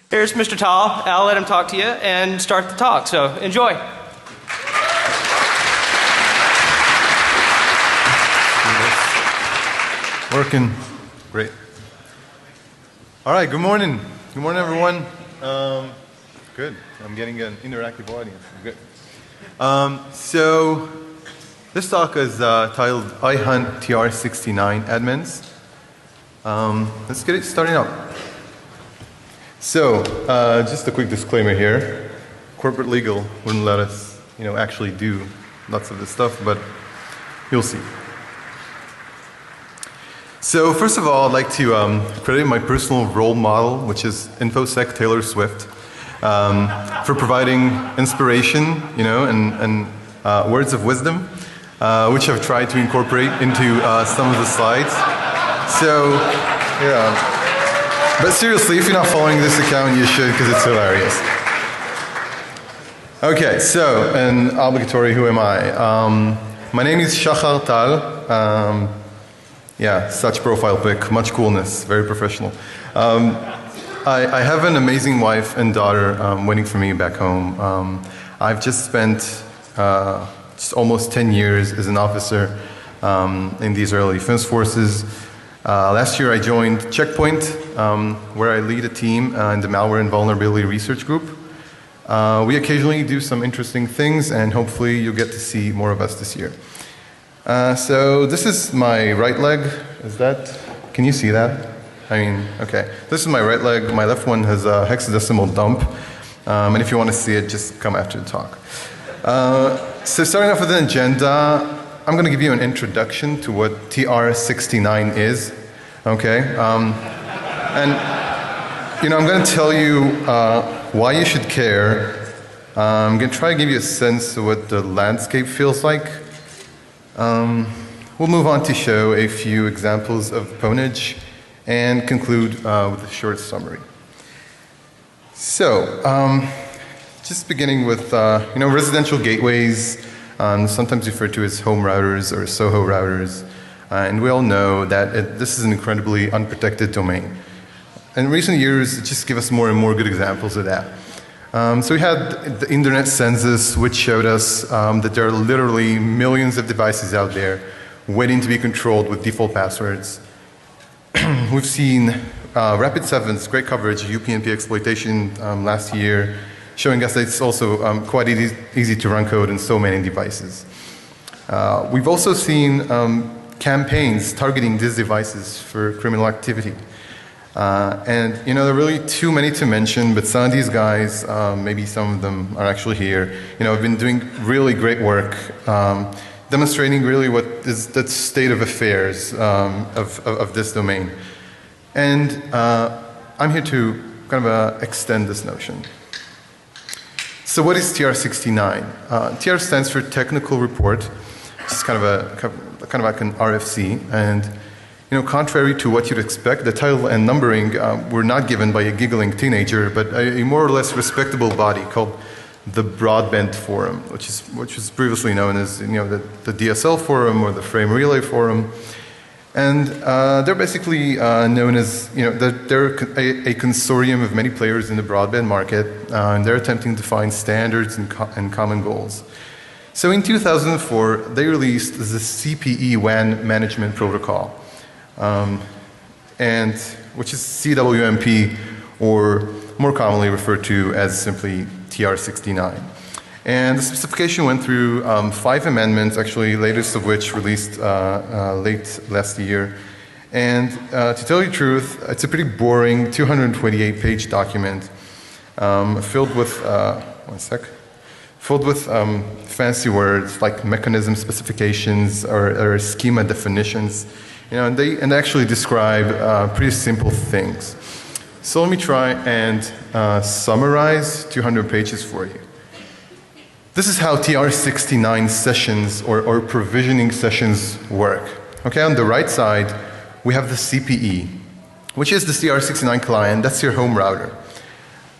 Here's Mr. Tal. I'll let him talk to you and start the talk, so enjoy. Working. Great. All right, good morning. Good morning, everyone. Good. I'm getting an interactive audience. Good. So this talk is titled I Hunt TR69 Admins. Let's get it started out. So, just a quick disclaimer here. Corporate legal wouldn't let us, actually do lots of this stuff, but you'll see. So, first of all, I'd like to credit my personal role model, which is InfoSec Taylor Swift, for providing inspiration, and words of wisdom, which I've tried to incorporate into some of the slides. So, yeah. But seriously, if you're not following this account, you should, because it's hilarious. Okay, so, an obligatory, who am I? My name is Shachar Tal. Yeah, such profile pic, much coolness, very professional. I have an amazing wife and daughter waiting for me back home. I've just spent just almost 10 years as an officer in the Israeli Defense Forces. Last year I joined Checkpoint, where I lead a team in the Malware and Vulnerability Research Group. We occasionally do some interesting things, and hopefully you'll get to see more of us this year. So this is my right leg. Can you see that? Okay. This is my right leg. My left one has a hexadecimal dump. And if you want to see it, just come after the talk. So starting off with an agenda, I'm going to give you an introduction to what TR69 is, okay? And, I'm going to tell you why you should care. I'm going to try to give you a sense of what the landscape feels like. We'll move on to show a few examples of Pwnage and conclude with a short summary. So, just beginning with, residential gateways, sometimes referred to as home routers or SOHO routers. And we all know that this is an incredibly unprotected domain. In recent years, it just gives us more and more good examples of that. So we had the internet census, which showed us that there are literally millions of devices out there waiting to be controlled with default passwords. We've seen Rapid7's great coverage of UPnP exploitation last year, showing us that it's also quite easy to run code in so many devices. We've also seen campaigns targeting these devices for criminal activity. And there are really too many to mention, but some of these guys, maybe some of them are actually here, have been doing really great work, demonstrating really what is the state of affairs of this domain. And I'm here to kind of extend this notion. So what is TR69? TR stands for Technical Report, which is kind of like an RFC. And contrary to what you'd expect, the title and numbering were not given by a giggling teenager, but a more or less respectable body called the Broadband Forum, which was previously known as the DSL Forum or the Frame Relay Forum. And they're basically known as, they're a consortium of many players in the broadband market, and they're attempting to find standards and common goals. So in 2004, they released the CPE WAN Management Protocol, and which is CWMP, or more commonly referred to as simply TR69. And the specification went through 5 amendments, actually, latest of which released late last year. And to tell you the truth, it's a pretty boring 228-page document filled with, fancy words like mechanism specifications or schema definitions. And they actually describe pretty simple things. So let me try and summarize 200 pages for you. This is how TR69 sessions or provisioning sessions work. Okay, on the right side, we have the CPE, which is the TR69 client. That's your home router.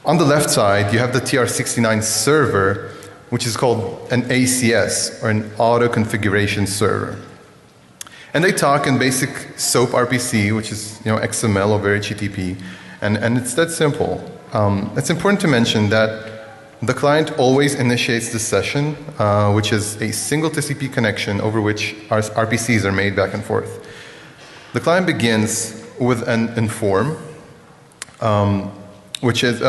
On the left side, you have the TR69 server, which is called an ACS, or an auto configuration server. And they talk in basic SOAP RPC, which is XML over HTTP, and it's that simple. it's important to mention that the client always initiates the session, which is a single TCP connection over which our RPCs are made back and forth. The client begins with an inform, which is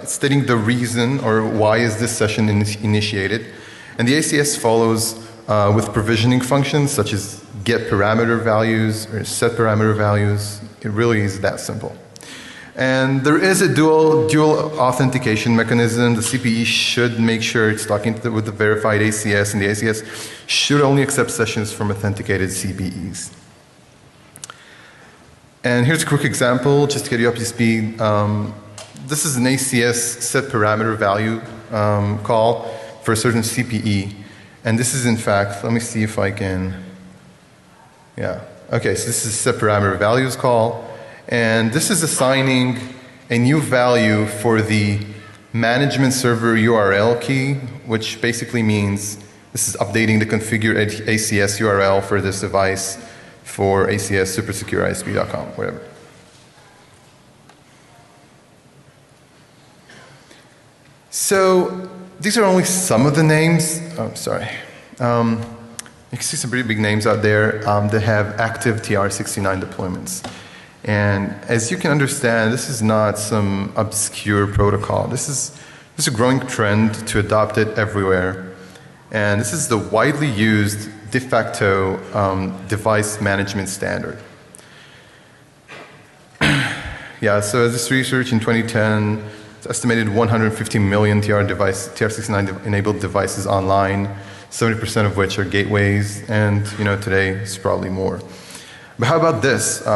stating the reason or why is this session initiated. And the ACS follows with provisioning functions such as get parameter values or set parameter values. It really is that simple. And there is a dual authentication mechanism. The CPE should make sure it's talking with the verified ACS, and the ACS should only accept sessions from authenticated CPEs. And here's a quick example, just to get you up to speed. This is an ACS set parameter value call for a certain CPE. And this is in fact, let me see if I can, yeah. Okay, so this is set parameter values call. And this is assigning a new value for the management server URL key, which basically means this is updating the configure ACS URL for this device for ACS supersecureisp.com, whatever. So these are only some of the names. Oh, sorry. You can see some pretty big names out there that have active TR69 deployments. And as you can understand, this is not some obscure protocol. This is a growing trend to adopt it everywhere. And this is the widely used de facto device management standard. Yeah, so this research in 2010, it's estimated 150 million TR69 enabled devices online, 70% of which are gateways, and today it's probably more. But how about this?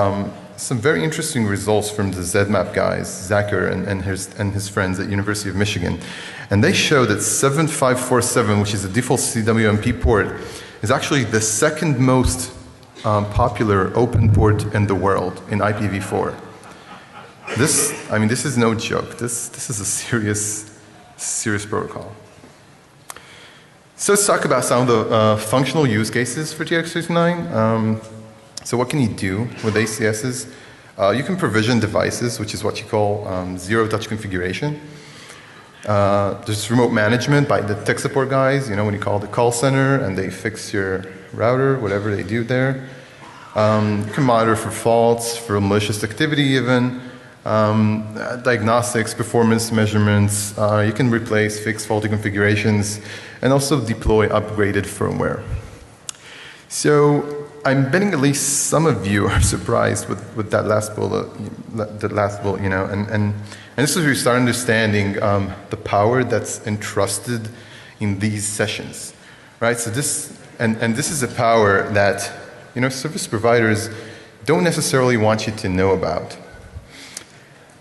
Some very interesting results from the ZMAP guys, Zacher and his friends at University of Michigan. And they show that 7547, which is the default CWMP port, is actually the second most popular open port in the world in IPv4. This is no joke. This is a serious protocol. So let's talk about some of the functional use cases for TR69. So what can you do with ACSs? You can provision devices, which is what you call zero-touch configuration. There's remote management by the tech support guys, when you call the call center and they fix your router, whatever they do there. You can monitor for faults, for malicious activity even, diagnostics, performance measurements. You can replace, fix faulty configurations, and also deploy upgraded firmware. So I'm betting at least some of you are surprised with that last bullet, and this is where you start understanding the power that's entrusted in these sessions, right? So this is a power that service providers don't necessarily want you to know about.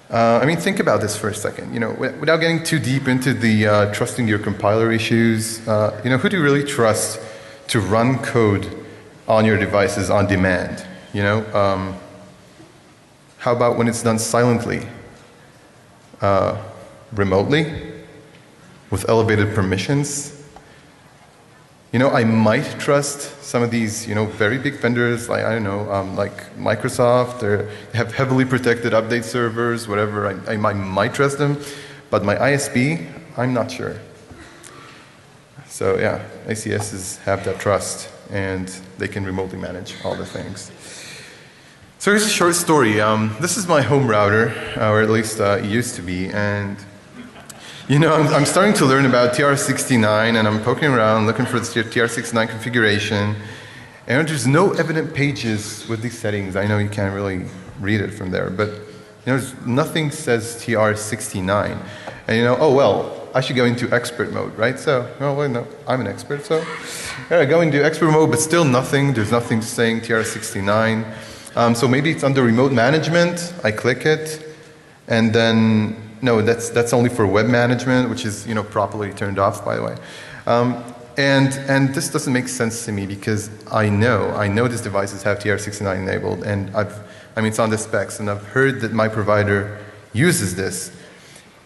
Think about this for a second. Without getting too deep into the trusting your compiler issues, who do you really trust to run code on your devices on demand? How about when it's done silently, remotely, with elevated permissions? I might trust some of these, very big vendors, like, like Microsoft. They have heavily protected update servers, whatever. I might trust them, but my ISP, I'm not sure. So yeah, ACSs have that trust, and they can remotely manage all the things. So here's a short story. This is my home router, or at least it used to be, and I'm starting to learn about TR69, and I'm poking around looking for the TR69 configuration, and there's no evident pages with these settings. I know you can't really read it from there, but nothing says TR69. And oh well, I should go into expert mode, right? So, oh wait, no, I'm an expert, so I go into expert mode, but still nothing. There's nothing saying TR69. So maybe it's under remote management. I click it, and then no, that's only for web management, which is properly turned off, by the way. And this doesn't make sense to me because I know these devices have TR69 enabled, and it's on the specs, and I've heard that my provider uses this.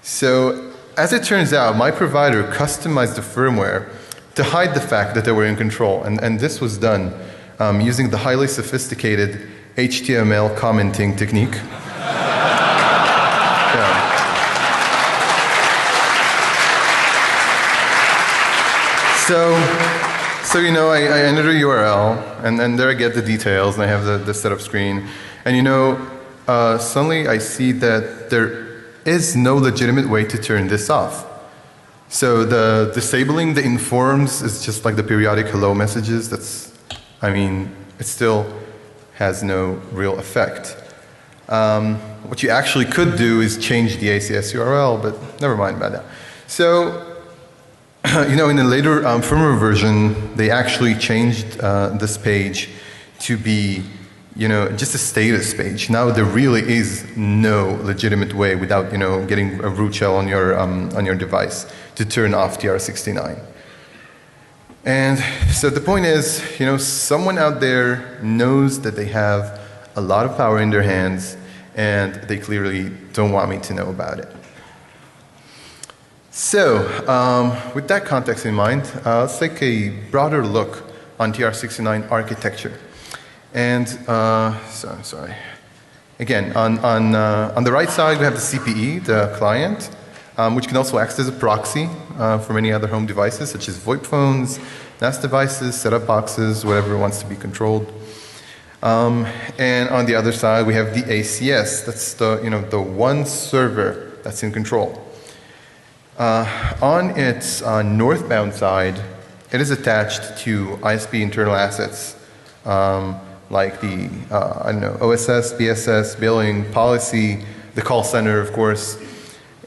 So as it turns out, my provider customized the firmware to hide the fact that they were in control, and this was done using the highly sophisticated HTML commenting technique. Yeah. So you know, I enter a URL, and then there I get the details, and I have the setup screen. And you know, suddenly I see that there is no legitimate way to turn this off. So the disabling the informs is just like the periodic hello messages. I mean, it still has no real effect. What you actually could do is change the ACS URL, but never mind about that. So, you know, in a later firmware version, they actually changed this page to be, you know, just a status page. Now there really is no legitimate way without, you know, getting a root shell on your device to turn off TR69. And so the point is, you know, someone out there knows that they have a lot of power in their hands, and they clearly don't want me to know about it. So, with that context in mind, let's take a broader look on TR69 architecture. And, sorry. Again, on the right side, we have the CPE, the client, which can also act as a proxy for many other home devices, such as VoIP phones, NAS devices, setup boxes, whatever wants to be controlled. And on the other side, we have the ACS. That's the, you know, the one server that's in control. On its northbound side, it is attached to ISP internal assets, like the, I don't know, OSS, BSS, billing, policy, the call center, of course.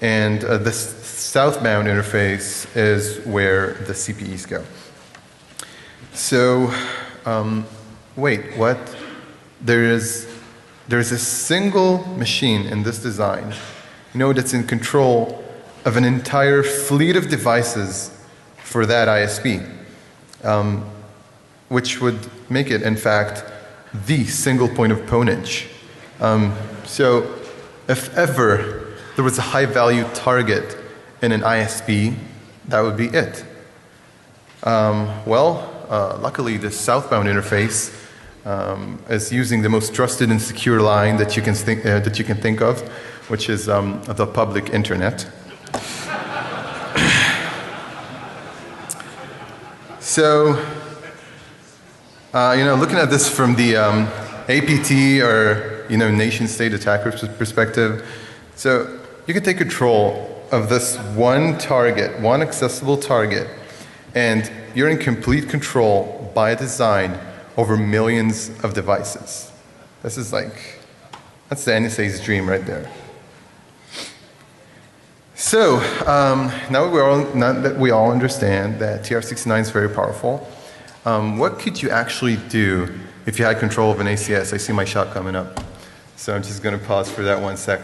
And the southbound interface is where the CPEs go. So, wait, what? There's a single machine in this design, you know, that's in control of an entire fleet of devices for that ISP, which would make it, in fact, the single point of ponage. So if ever there was a high-value target in an ISP, that would be it. Luckily, the southbound interface is using the most trusted and secure line that you can think of, which is the public internet. So, you know, looking at this from the APT or, you know, nation-state attacker's perspective, so you can take control of this one target, one accessible target, and you're in complete control by design over millions of devices. This is like, that's the NSA's dream right there. So, now that we all understand that TR69 is very powerful, what could you actually do if you had control of an ACS? I see my shot coming up. So I'm just going to pause for that 1 sec.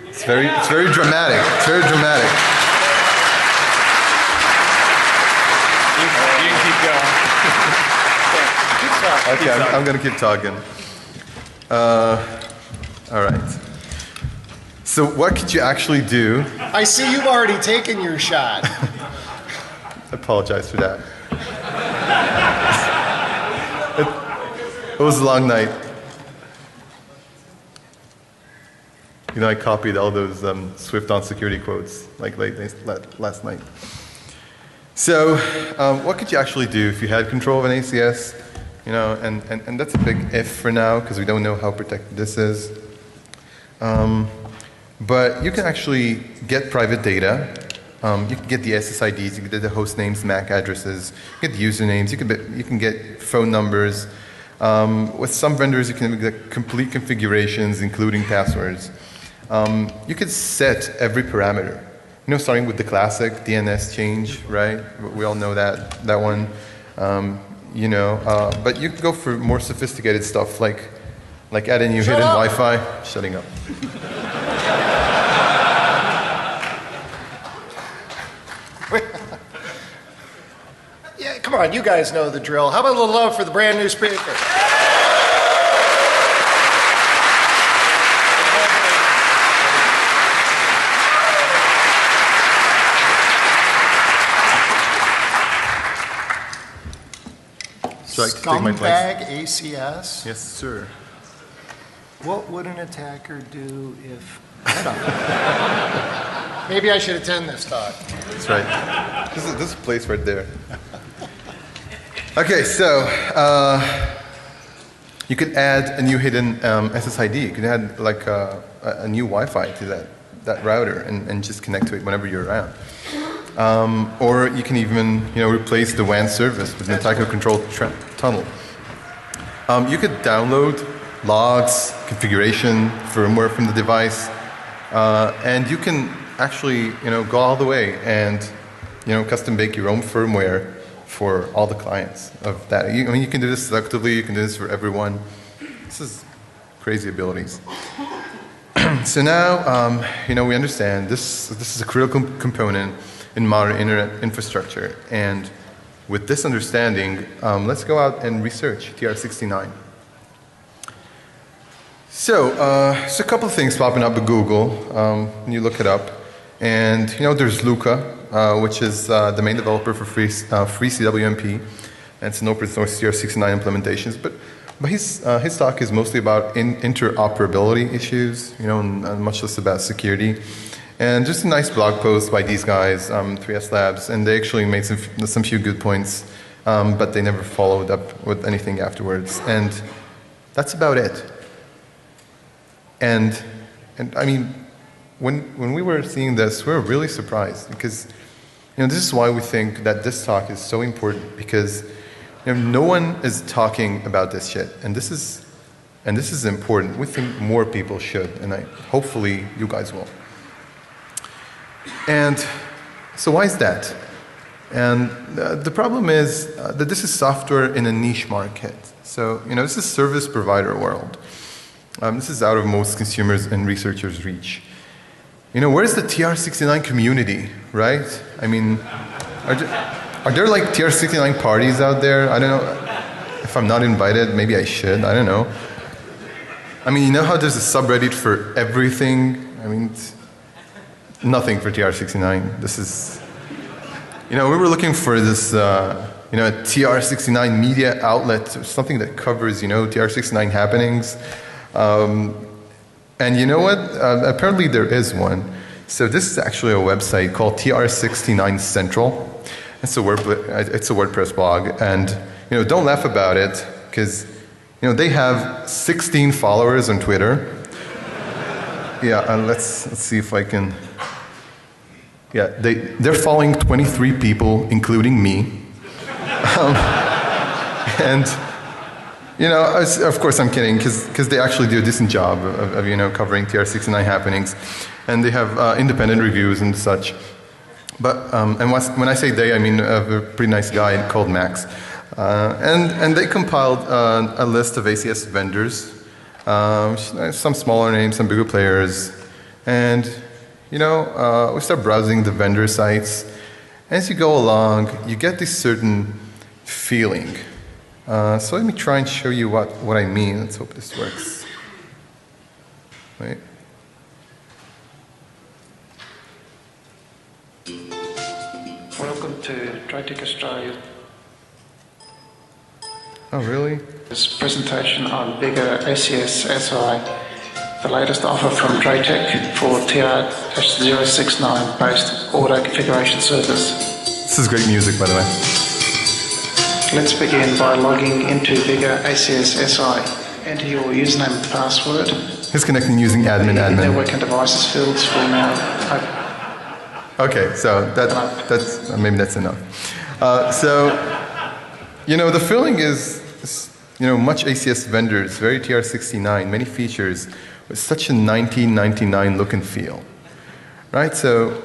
It's very dramatic. It's very dramatic. You can keep going. Okay, I'm going to keep talking. All right. So what could you actually do? I see you've already taken your shot. I apologize for that. It was a long night. You know, I copied all those Swift on security quotes like last night. So what could you actually do if you had control of an ACS? You know, and that's a big if for now because we don't know how protected this is. But you can actually get private data. You can get the SSIDs, you can get the host names, MAC addresses, you get the usernames, you can get phone numbers. With some vendors, you can get complete configurations, including passwords. You can set every parameter. You know, starting with the classic DNS change, right? We all know that one. You know, but you can go for more sophisticated stuff, like adding new hidden Wi-Fi. Shutting up. Yeah, come on, you guys know the drill. How about a little love for the brand new speaker? Scumbag ACS? Yes, sir. What would an attacker do if... Hold on. Maybe I should attend this talk. That's right. This is a place right there. Okay, so you could add a new hidden SSID. You could add like a new Wi-Fi to that router and just connect to it whenever you're around. Or you can even replace the WAN service with an Tyco-controlled tunnel. You could download logs, configuration, firmware from the device, and you can actually go all the way and custom bake your own firmware for all the clients of that. I mean, you can do this selectively. You can do this for everyone. This is crazy abilities. So now, we understand this is a critical component in modern internet infrastructure. And with this understanding, let's go out and research TR69. So, a couple of things popping up at Google when you look it up. And, there's Luca, which is the main developer for free CWMP. And it's an open source TR69 implementations. But his talk is mostly about interoperability issues, and much less about security. And just a nice blog post by these guys, 3S Labs, and they actually made some few good points, but they never followed up with anything afterwards. And that's about it. And I mean, when we were seeing this, we were really surprised because, this is why we think that this talk is so important, because no one is talking about this shit, and this is important. We think more people should, and hopefully you guys will. And so why is that? And the problem is that this is software in a niche market. So this is service provider world. This is out of most consumers and researchers' reach. Where's the TR69 community, right? I mean, are there like TR69 parties out there? I don't know. If I'm not invited, maybe I should. I don't know. I mean, how there's a subreddit for everything? I mean, nothing for TR69. This is, we were looking for this, a TR69 media outlet, something that covers, TR69 happenings. And you know what? Apparently there is one. So this is actually a website called TR69 Central. It's a WordPress blog, and don't laugh about it because they have 16 followers on Twitter. Yeah, and let's see if I can. Yeah, they're following 23 people, including me. And of course I'm kidding, because they actually do a decent job of covering TR69 happenings, and they have independent reviews and such. But and when I say they, I mean a pretty nice guy called Max, and they compiled a list of ACS vendors, some smaller names, some bigger players, and we start browsing the vendor sites. As you go along, you get this certain feeling. So let me try and show you what I mean. Let's hope this works. Wait. Welcome to DryTech Australia. Oh, really? This presentation on Bigger ACS SI, the latest offer from DryTech for TR-069 based auto configuration service. This is great music, by the way. Let's begin by logging into Bigger ACS SI. Enter your username and password. He's connecting using admin. Network and devices fields will now open. Okay, so that's maybe that's enough. So the feeling is much ACS vendors, very TR69, many features, with such a 1999 look and feel, right? So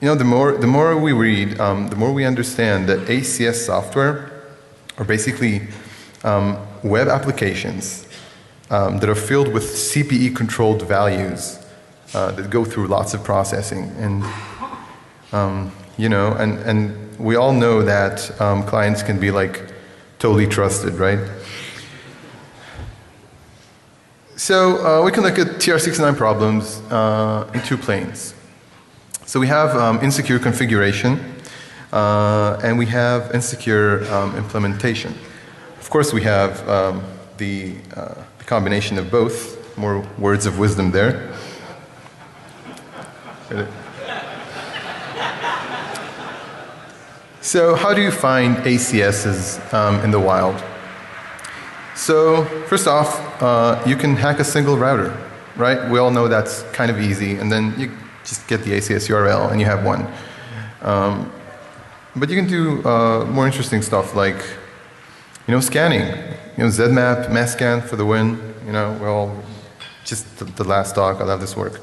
the more we read, the more we understand that ACS software are basically web applications that are filled with CPE-controlled values that go through lots of processing, and and we all know that clients can be like totally trusted, right? So we can look at TR69 problems in two planes. So we have insecure configuration, and we have insecure implementation. Of course, we have the combination of both. More words of wisdom there. So how do you find ACSs in the wild? So first off, you can hack a single router, right? We all know that's kind of easy, and then you just get the ACS URL and you have one. But you can do more interesting stuff like, scanning. ZMap, mass scan for the win. Well, just the last talk, I'll have this work.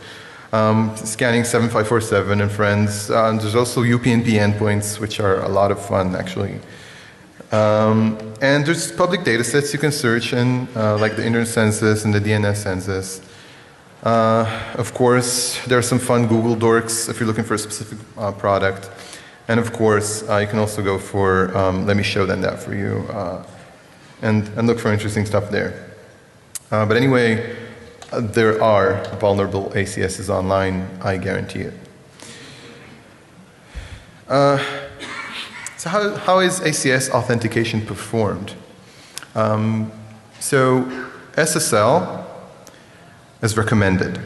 Scanning 7547 and friends. There's also UPnP endpoints, which are a lot of fun, actually. And there's public data sets you can search in, like the Internet Census and the DNS Census. Of course, there are some fun Google dorks if you're looking for a specific product. And of course, you can also go for, let me show them that for you, and look for interesting stuff there. But anyway, there are vulnerable ACSs online, I guarantee it. So how is ACS authentication performed? So SSL is recommended,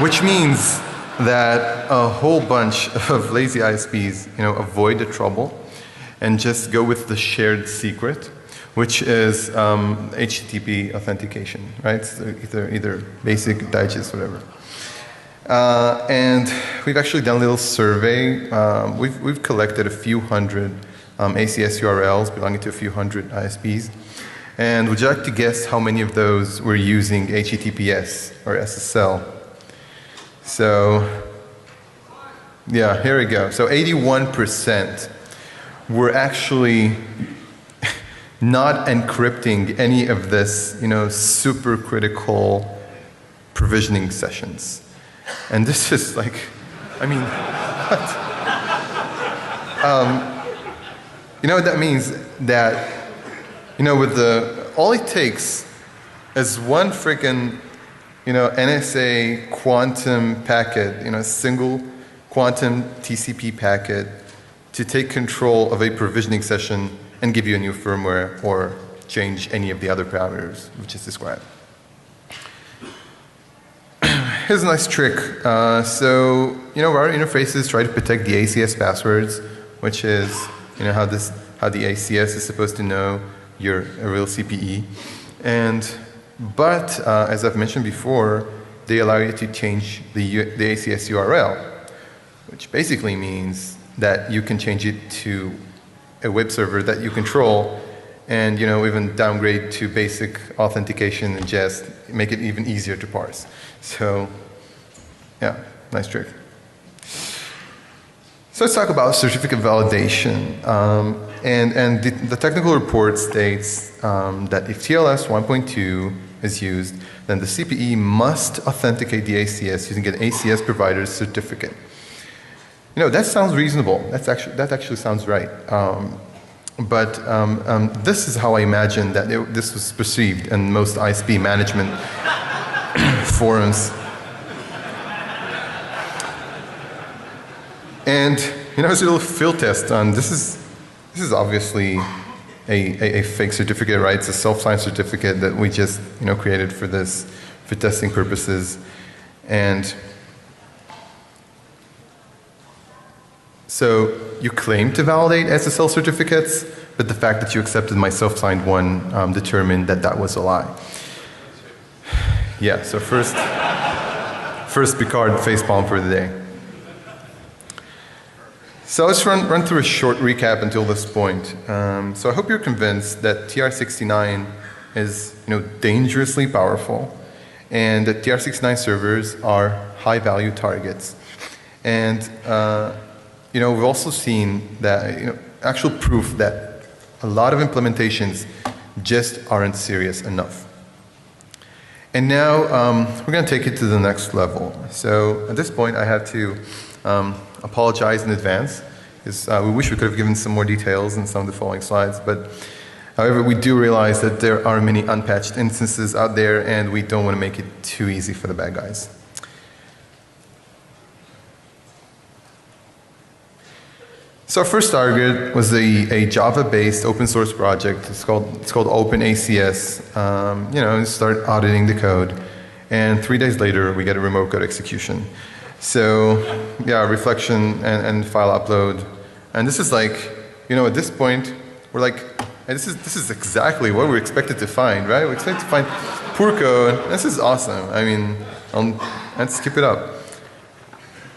which means that a whole bunch of lazy ISPs, avoid the trouble and just go with the shared secret, which is HTTP authentication, right? So either basic, digest, whatever. And we've actually done a little survey. We've collected a few hundred ACS URLs belonging to a few hundred ISPs. And would you like to guess how many of those were using HTTPS or SSL? So, yeah, here we go. So 81% were actually not encrypting any of this, super critical provisioning sessions. And this is like, what? What that means? That, all it takes is one freaking, NSA quantum packet, single quantum TCP packet to take control of a provisioning session and give you a new firmware or change any of the other parameters which is described. Here's a nice trick. So, our interfaces try to protect the ACS passwords, which is, how the ACS is supposed to know you're a real CPE. But as I've mentioned before, they allow you to change the ACS URL, which basically means that you can change it to a web server that you control and, even downgrade to basic authentication and just make it even easier to parse. So, yeah, nice trick. So let's talk about certificate validation. And the technical report states that if TLS 1.2 is used, then the CPE must authenticate the ACS using an ACS provider's certificate. That sounds reasonable. That actually sounds right. But this is how I imagine that this was perceived in most ISP management forums. And as a little field test on this is obviously a fake certificate, right? It's a self-signed certificate that we just created for testing purposes. And so you claim to validate SSL certificates, but the fact that you accepted my self-signed one determined that that was a lie. Yeah, so first Picard facepalm for the day. So let's run through a short recap until this point. So I hope you're convinced that TR69 is dangerously powerful, and that TR69 servers are high-value targets. And we've also seen that actual proof that a lot of implementations just aren't serious enough. And now we're going to take it to the next level. So at this point, I have to apologize in advance, because we wish we could have given some more details in some of the following slides. But however, we do realize that there are many unpatched instances out there, and we don't want to make it too easy for the bad guys. So our first target was a Java-based open source project. It's called OpenACS. Start auditing the code, and 3 days later we get a remote code execution. So yeah, reflection and file upload. And this is like, you know, at this point, we're like, and this is exactly what we're expected to find, right? We're expected to find poor code. This is awesome. I mean, let's keep it up.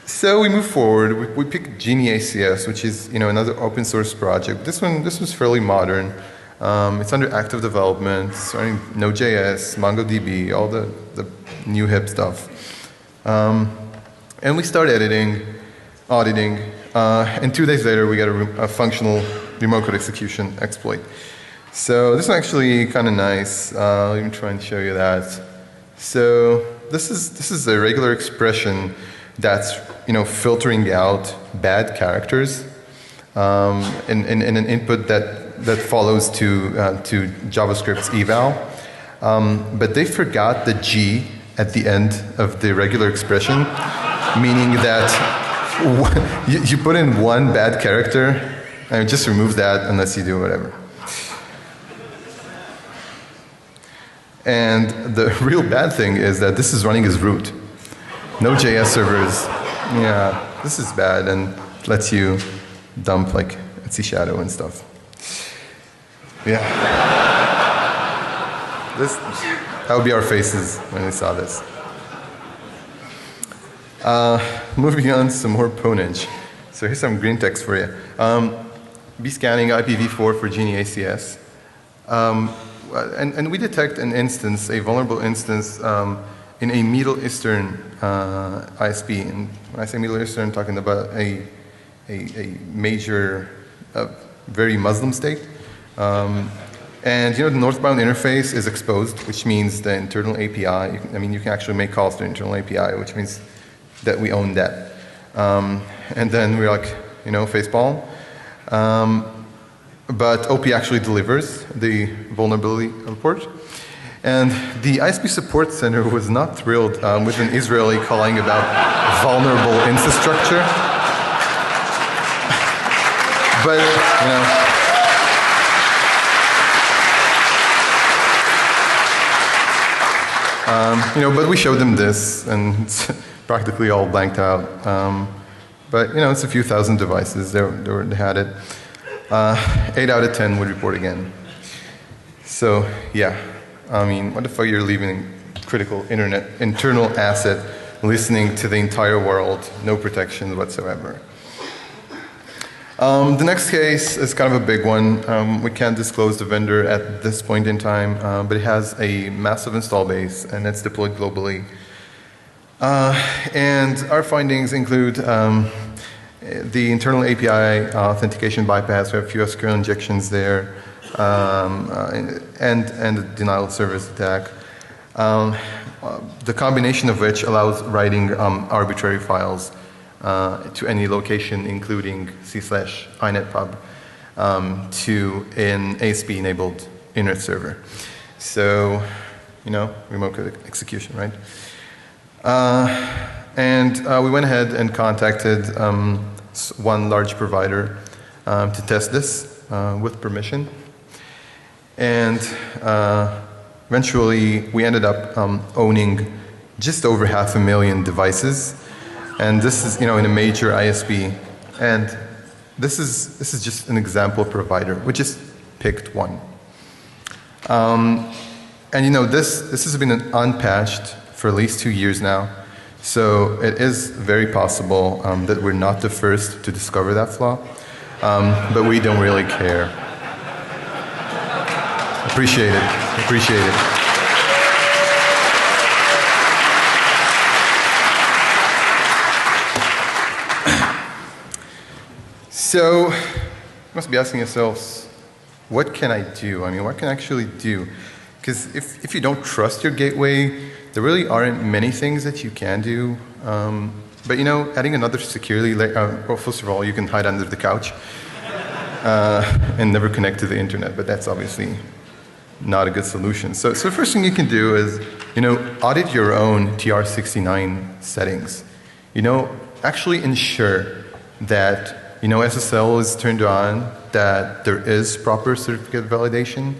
So we move forward. We pick Genie ACS, which is, you know, another open source project. This was fairly modern. It's under active development. It's running Node.js, MongoDB, all the new hip stuff. And we start auditing, and 2 days later we get a functional remote code execution exploit. So this is actually kind of nice. Let me try and show you that. So this is a regular expression that's, you know, filtering out bad characters in an input that follows to JavaScript's eval. But they forgot the G at the end of the regular expression, meaning that you put in one bad character and it just removes that unless you do whatever. And the real bad thing is that this is running as root. No JS servers. Yeah, this is bad and lets you dump like Etsy Shadow and stuff. Yeah. That would be our faces when we saw this. Moving on, some more Pwning. So here's some green text for you. Be scanning IPv4 for Genie ACS. And we detect an instance, a vulnerable instance, in a Middle Eastern ISP. And when I say Middle Eastern, I'm talking about a major, very Muslim state. And you know, the northbound interface is exposed, which means the internal API, you can actually make calls to the internal API, which means that we own that. And then we're like, you know, facepalm. But OP actually delivers the vulnerability report. And the ISP support center was not thrilled with an Israeli calling about vulnerable infrastructure. But, you know, but we showed them this, and it's practically all blanked out. But you know, it's a few thousand devices. They had it. 8 out of 10 would report again. So yeah, I mean, what the fuck? You're leaving critical internal asset, listening to the entire world, no protection whatsoever. The next case is kind of a big one. We can't disclose the vendor at this point in time, but it has a massive install base and it's deployed globally. And our findings include the internal API authentication bypass. We have a few SQL injections there, and a denial of service attack. The combination of which allows writing arbitrary files to any location, including c/inetpub, to an ASP-enabled internet server. So, you know, remote code execution, right? And we went ahead and contacted one large provider to test this with permission. And eventually, we ended up owning just over 500,000 devices. And this is, you know, in a major ISP. And this is just an example provider. We just picked one. And you know, this has been unpatched for at least 2 years now. So it is very possible that we're not the first to discover that flaw. But we don't really care. Appreciate it. Appreciate it. So, you must be asking yourselves, what can I do? I mean, what can I actually do? Because if you don't trust your gateway, there really aren't many things that you can do. But you know, adding another security layer, well, first of all, you can hide under the couch and never connect to the internet, but that's obviously not a good solution. So the first thing you can do is, you know, audit your own TR69 settings. You know, actually ensure that, you know, SSL is turned on, that there is proper certificate validation.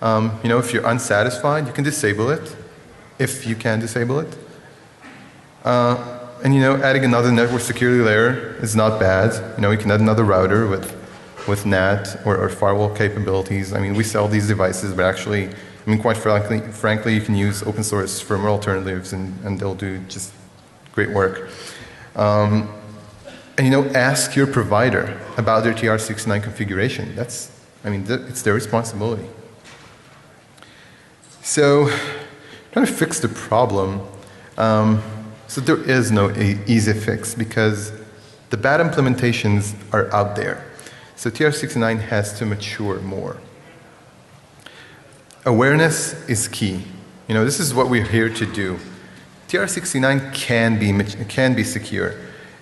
You know, if you're unsatisfied, you can disable it, if you can disable it. And adding another network security layer is not bad. You can add another router with NAT or firewall capabilities. I mean, we sell these devices, but actually, quite frankly, you can use open source firmware alternatives, and they'll do just great work. And ask your provider about their TR69 configuration. It's their responsibility. So, trying to fix the problem. So there is no easy fix because the bad implementations are out there. So TR69 has to mature more. Awareness is key. This is what we're here to do. TR69 can be secure.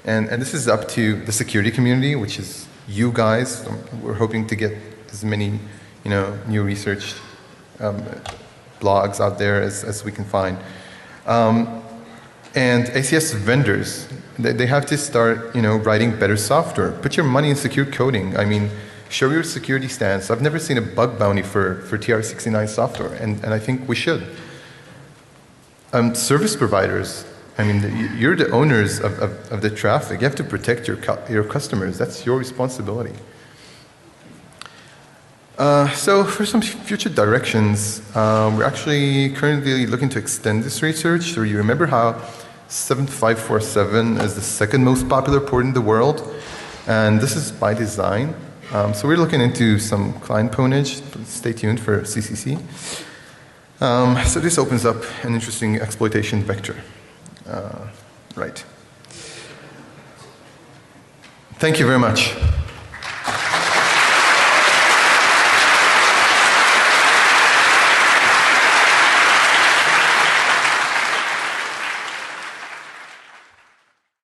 And this is up to the security community, which is you guys. We're hoping to get as many new research blogs out there as we can find. And ACS vendors, they have to start, writing better software. Put your money in secure coding. Show your security stance. I've never seen a bug bounty for TR69 software, and I think we should. Service providers, you're the owners of the traffic. You have to protect your customers. That's your responsibility. So for some future directions, we're actually currently looking to extend this research. So you remember how 7547 is the second most popular port in the world, and this is by design. So we're looking into some client pwnage. Stay tuned for CCC. So this opens up an interesting exploitation vector. Right. Thank you very much.